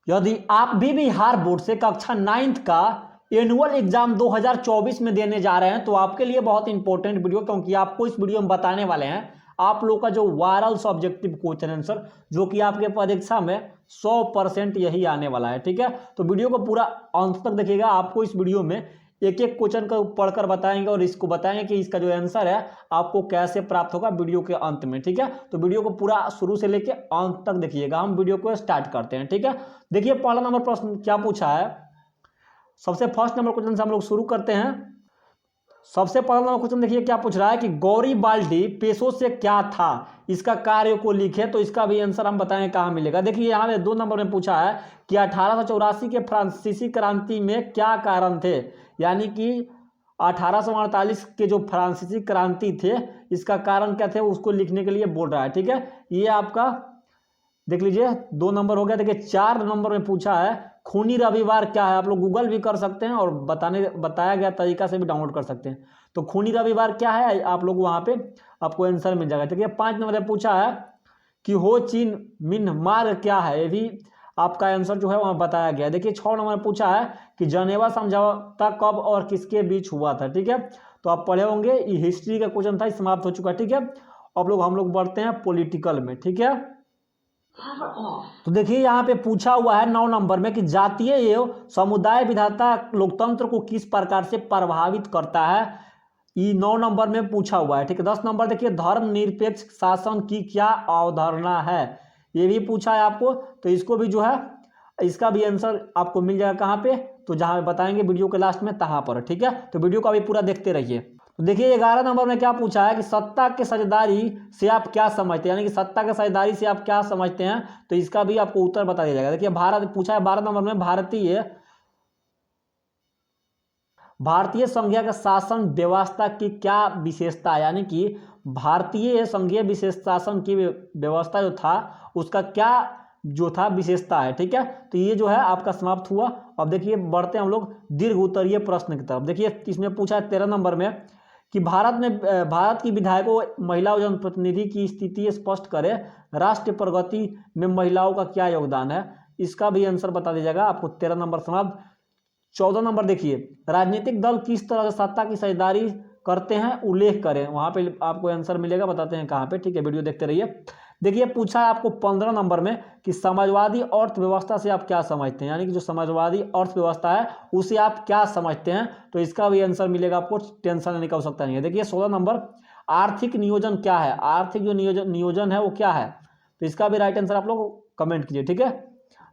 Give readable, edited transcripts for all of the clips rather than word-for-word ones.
यदि आप भी बिहार बोर्ड से कक्षा 9th का एनुअल एग्जाम 2024 में देने जा रहे हैं तो आपके लिए बहुत इंपॉर्टेंट वीडियो, क्योंकि आपको इस वीडियो में बताने वाले हैं आप लोग का जो वायरल ऑब्जेक्टिव क्वेश्चन आंसर, जो कि आपके परीक्षा में 100% यही आने वाला है। ठीक है, तो वीडियो को पूरा अंत तक देखिएगा। आपको इस वीडियो में एक एक क्वेश्चन को पढ़कर बताएंगे और इसको बताएंगे कि इसका जो आंसर है आपको कैसे प्राप्त होगा वीडियो के अंत में। ठीक है, तो वीडियो को पूरा शुरू से लेके अंत तक देखिएगा। हम वीडियो को स्टार्ट करते हैं। ठीक है, देखिए पहला नंबर प्रश्न क्या पूछा है। सबसे फर्स्ट नंबर क्वेश्चन से हम लोग शुरू करते हैं। सबसे पहला नंबर क्वेश्चन देखिए क्या पूछ रहा है कि गौरी बाल्टी पेशों से क्या था, इसका कार्य को लिखे। तो इसका भी आंसर हम बताएंगे कहाँ मिलेगा। देखिए यहाँ पे 2 नंबर में पूछा है कि 1884 के फ्रांसीसी क्रांति में क्या कारण थे, यानी कि 1848 के जो फ्रांसीसी क्रांति थे इसका कारण क्या थे उसको लिखने के लिए बोल रहा है। ठीक है, ये आपका देख लीजिए 2 नंबर हो गया। देखिए 4 नंबर में पूछा है खूनी रविवार क्या है। आप लोग गूगल भी कर सकते हैं और बताया गया तरीका से भी डाउनलोड कर सकते हैं। तो खूनी रविवार क्या है आप लोग वहां पे आपको आंसर मिल जाएगा। देखिए 5 नंबर में पूछा है कि हो चिन मिन्ह मार्ग क्या है, ये भी आपका आंसर जो है वहां बताया गया। देखिए 6 नंबर में पूछा है कि जनेवा समझौता कब और किसके बीच हुआ था। ठीक है, तो आप पढ़े होंगे, ये हिस्ट्री का क्वेश्चन था, समाप्त हो चुका है। ठीक है, अब हम लोग बढ़ते हैं पॉलिटिकल में। ठीक है, तो देखिए यहाँ पे पूछा हुआ है 9 नंबर में कि जातीय एवं समुदाय विधाता लोकतंत्र को किस प्रकार से प्रभावित करता है। ये 9 नंबर में पूछा हुआ है। ठीक है, 10 नंबर देखिए धर्मनिरपेक्ष शासन की क्या अवधारणा है, ये भी पूछा है आपको। तो इसको भी जो है इसका भी आंसर आपको मिल जाएगा कहाँ पे, तो जहाँ बताएंगे वीडियो के लास्ट में तहाँ पर। ठीक है, तो वीडियो को अभी पूरा देखते रहिए। तो देखिए 11 नंबर में क्या पूछा है कि सत्ता के साझेदारी से आप क्या समझते हैं, यानी कि सत्ता के साझेदारी से आप क्या समझते हैं। तो इसका भी आपको उत्तर बता दिया जाएगा। देखिए भारत पूछा है 12 नंबर में भारतीय संघीय का शासन व्यवस्था की क्या विशेषता है, यानी कि भारतीय संघीय विशेष शासन की व्यवस्था जो था उसका क्या जो था विशेषता है। ठीक है, तो ये जो है आपका समाप्त हुआ। अब देखिए बढ़ते हैं हम लोग दीर्घ उत्तरीय प्रश्न की तरफ। देखिए इसमें पूछा है 13 नंबर में कि भारत की विधायकों महिला व जनप्रतिनिधि की स्थिति स्पष्ट करे, राष्ट्रीय प्रगति में महिलाओं का क्या योगदान है। इसका भी आंसर बता दीजिएगा आपको। 13 नंबर समाप्त। 14 नंबर देखिए राजनीतिक दल किस तरह से सत्ता की साझेदारी करते हैं उल्लेख करें, वहां पे आपको आंसर मिलेगा, बताते हैं कहाँ पे। ठीक है, वीडियो देखते रहिए। देखिए पूछा है आपको 15 नंबर में कि समाजवादी अर्थव्यवस्था से आप क्या समझते हैं, यानी कि जो समाजवादी अर्थव्यवस्था है उसे आप क्या समझते हैं। तो इसका भी आंसर मिलेगा आपको, टेंशन लेने की आवश्यकता नहीं है। देखिए 16 नंबर आर्थिक नियोजन क्या है, आर्थिक जो नियोजन है वो क्या है। तो इसका भी राइट आंसर आप लोग कमेंट कीजिए। ठीक है,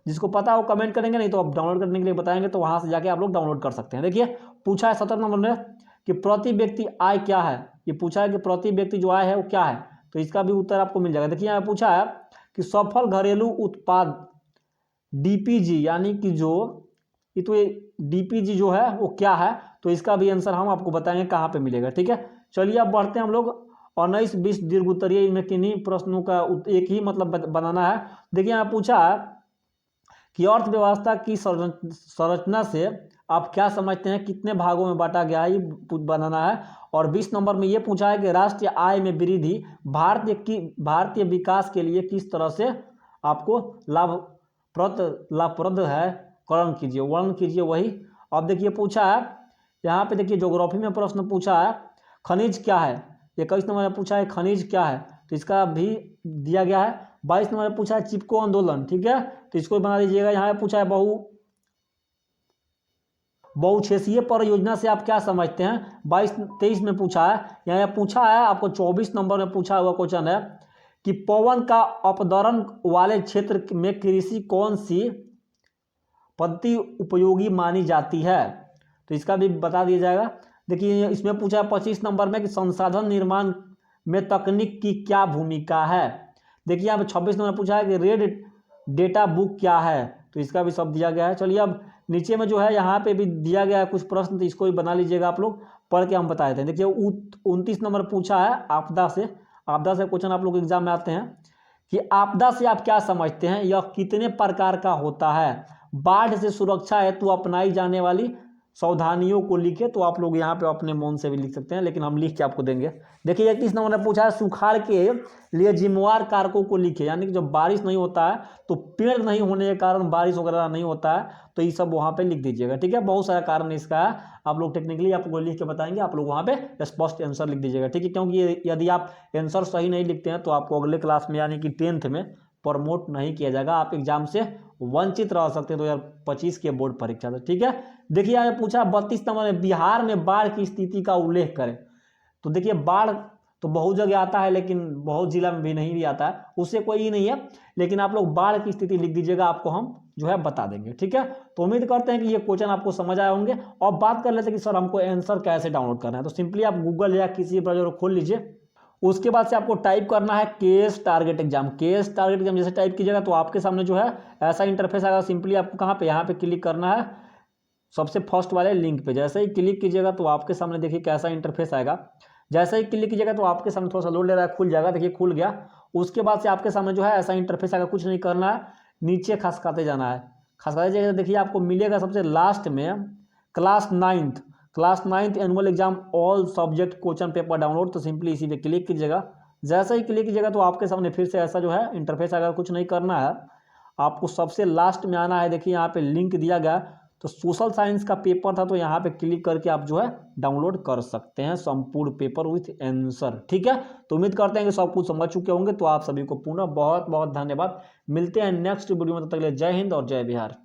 जिसको पता है वो कमेंट करेंगे, नहीं तो आप डाउनलोड करने के लिए बताएंगे तो वहां से जाके आप लोग डाउनलोड कर सकते हैं। देखिए पूछा है 17 नंबर में कि प्रति व्यक्ति आय क्या है। ये पूछा है कि प्रति व्यक्ति जो आय है वो क्या है, तो इसका भी उत्तर आपको मिल जाएगा। देखिए यहाँ पूछा है कि सफल घरेलू उत्पाद डीपीजी, यानी कि जो ये डीपीजी जो है वो क्या है। तो इसका भी आंसर हम आपको बताएंगे कहाँ पे मिलेगा। ठीक है, चलिए अब बढ़ते हैं हम लोग 19-20 दीर्घ उत्तरीय, इनमें किन्हीं प्रश्नों का एक ही मतलब बनाना है। देखिए यहाँ पूछा है कि अर्थव्यवस्था की संरचना से आप क्या समझते हैं, कितने भागों में बांटा गया है, ये बनाना है। और 20 नंबर में ये पूछा है कि राष्ट्रीय आय में वृद्धि भारतीय विकास के लिए किस तरह से आपको लाभप्रद है, वर्णन कीजिए वही। अब देखिए पूछा है यहाँ पे, देखिए ज्योग्राफी में प्रश्न पूछा है खनिज क्या है। 21 नंबर में पूछा है खनिज क्या है, तो इसका भी दिया गया है। 22 नंबर में पूछा है चिपको आंदोलन। ठीक है, तो इसको बना दीजिएगा। यहाँ पे पूछा है बहुउद्देशीय परियोजना से आप क्या समझते हैं। 22-23 में पूछा है, यहाँ पूछा है आपको 24 नंबर में पूछा हुआ क्वेश्चन है कि पवन का अपदरण वाले क्षेत्र में कृषि कौन सी पद्धति उपयोगी मानी जाती है। तो इसका भी बता दिया जाएगा। देखिए इसमें पूछा है 25 नंबर में कि संसाधन निर्माण में तकनीक की क्या भूमिका है। देखिए यहाँ पे 26 नंबर पूछा है कि रेड डेटा बुक क्या है, तो इसका भी सब दिया गया है। चलिए अब नीचे में जो है यहाँ पे भी दिया गया है कुछ प्रश्न, तो इसको भी बना लीजिएगा आप लोग, पढ़ के हम बता देते हैं। देखिए 29 नंबर पूछा है आपदा से क्वेश्चन आप लोग एग्जाम में आते हैं कि आपदा से आप क्या समझते हैं, यह कितने प्रकार का होता है। बाढ़ से सुरक्षा हेतु अपनाई जाने वाली सावधानियों को लिखे, तो आप लोग यहाँ पे अपने मन से भी लिख सकते हैं, लेकिन हम लिख के आपको देंगे। देखिए 31 नंबर ने पूछा है सुखाड़ के लिए जिम्मेवार कारकों को लिखे, यानी कि जब बारिश नहीं होता है तो पेड़ नहीं होने के कारण बारिश वगैरह नहीं होता है, तो ये सब वहाँ पे लिख दीजिएगा। ठीक है, बहुत सारा कारण इसका है, आप लोग टेक्निकली आपको लिख के बताएंगे, आप लोग वहाँ पे स्पष्ट आंसर लिख दीजिएगा। ठीक है, क्योंकि यदि आप आंसर सही नहीं लिखते हैं तो आपको अगले क्लास में यानी कि 10th में प्रमोट नहीं किया जाएगा, आप एग्जाम से वंचित रह सकते हैं 2025 के बोर्ड परीक्षा से। ठीक है, देखिए यहाँ पूछा 32 नंबर में बिहार में बाढ़ की स्थिति का उल्लेख करें। तो देखिए बाढ़ तो बहुत जगह आता है, लेकिन बहुत जिला में भी नहीं भी आता है, उससे कोई ही नहीं है, लेकिन आप लोग बाढ़ की स्थिति लिख दीजिएगा, आपको हम जो है बता देंगे। ठीक है, तो उम्मीद करते हैं कि ये क्वेश्चन आपको समझ आए होंगे। और बात कर लेते हैं कि सर हमको आंसर कैसे डाउनलोड करना है। तो सिंपली आप गूगल या किसी ब्राउज़र को खोल लीजिए, उसके बाद से आपको टाइप करना है KS target exam. KS target exam जैसे टाइप कीजिएगा तो आपके सामने जो है ऐसा इंटरफेस आएगा। सिंपली आपको कहाँ पे, यहाँ पे क्लिक करना है सबसे फर्स्ट वाले लिंक पे। जैसे ही क्लिक कीजिएगा तो आपके सामने देखिए कैसा इंटरफेस आएगा। जैसे ही क्लिक कीजिएगा तो आपके सामने थोड़ा सा लोड ले रहा है, खुल जाएगा। देखिए खुल गया। उसके बाद से आपके सामने जो है ऐसा इंटरफेस आएगा, कुछ नहीं करना है, नीचे खसकाते जाना है। खसकाते जाइए, देखिए आपको मिलेगा सबसे लास्ट में class 9th annual exam all subject question paper download. तो सिंपली इसी पे क्लिक कीजिएगा। जैसे ही क्लिक कीजिएगा तो आपके सामने फिर से ऐसा जो है इंटरफेस आएगा, कुछ नहीं करना है, आपको सबसे लास्ट में आना है। देखिए यहाँ पे लिंक दिया गया, तो सोशल साइंस का पेपर था, तो यहाँ पे क्लिक करके आप जो है डाउनलोड कर सकते हैं संपूर्ण पेपर विथ आंसर। ठीक है, तो उम्मीद करते हैं कि सब कुछ समझ चुके होंगे। तो आप सभी को पुनः बहुत बहुत धन्यवाद। मिलते हैं नेक्स्ट वीडियो में, तब तक के लिए जय हिंद और जय बिहार।